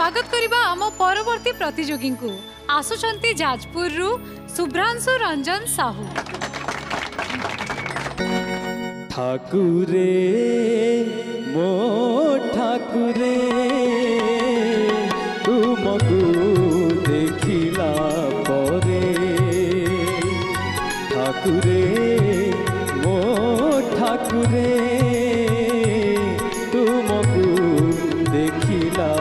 स्वागत करिबा आम परवर्ती प्रतियोगी को आसुचंती जाजपुर रु शुभ्रांशु रंजन साहू। ठाकुरे मो ठाकुरे तुमको देखिला परे ठाकुरे मो ठाकुरे तुमको देखिला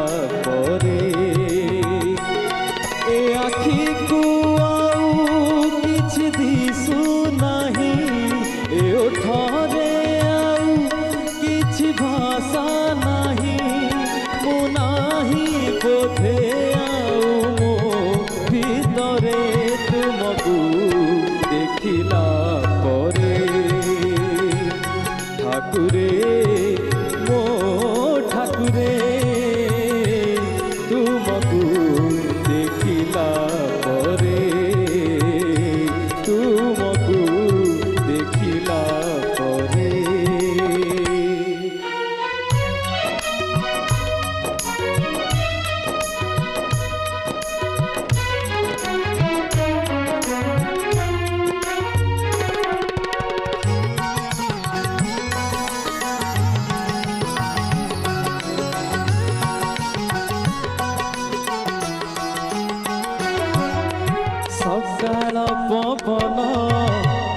परे ए आखि को आउ किछि दिसु नाही ए ओठरे आउ किछि भाषा नाही मु नाही बोधे आउ मो भीतरे तुमको देखिला परे ठाकुरे मो ठाकुरे तुमको देखिला परे तुमको देखिला परे सकाळ पवन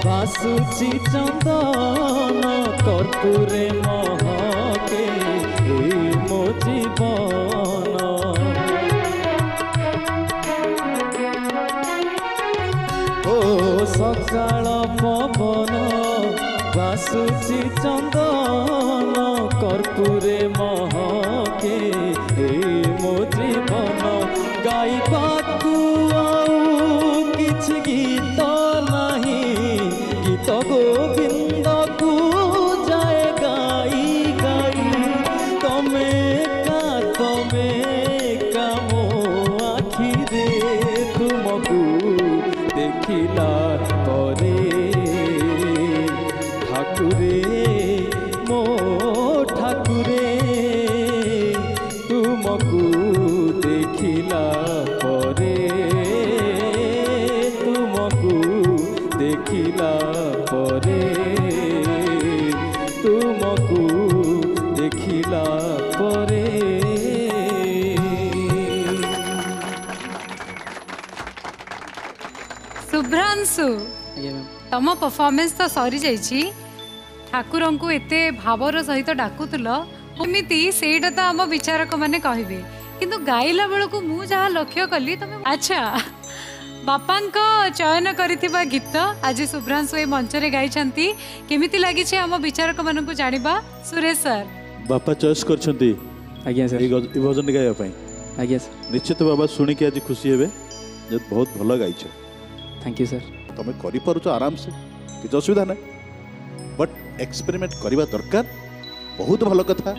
बासुची चंदन कर्पूरे महके मो जीवन ओ सकाळ पवन बासुची चंदन कर्पूरे महके मो जीवन गाइबाकू गीत नहीं गीत गोविंद को जाए गाई गाई तमे का मो आखि रे तुमको देखिला परे ठाकुरे मो ठाकुरे तुमको देखिला परे देखिला परे तुमको देखिला परे शुभ्रांशु तम परफॉर्मेंस तो सरी जाइछि ठाकुर को एते भावर सहित डाकुतल एमती सेटा तो आम विचारक माने कहबे किंतु गाइला बेलू मु जहाँ लक्ष्य कली तुम अच्छा बापा चयन करिथिबा गीत आज शुभ्रांशु ए मंच रे गाइछंती केमिति लागिछि हम विचारक मानन को जानिबा सुरेश सर बापा चॉइस करछंती आज्ञा सर ई भजन गाइबा पई आज्ञा सर निश्चित बाबा सुनी के आज खुशी हेबे जे बहुत भलो गाइछ थैंक यू सर तमे करि परुछ आराम से किछ असुविधा नै बट एक्सपेरिमेंट करबा दरकार बहुत भलो कथा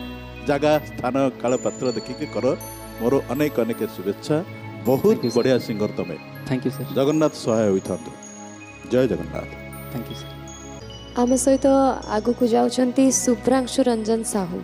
जगह स्थान काल पात्र देखि के कर मोर अनेक अनेक शुभेच्छा बहुत बढ़िया सिंगर तमे थैंक यू सर जगन्नाथ सहाय होता जय जगन्नाथ थैंक यू सर आम सहित आगु को जाउछंती शुभ्रांशु रंजन साहू।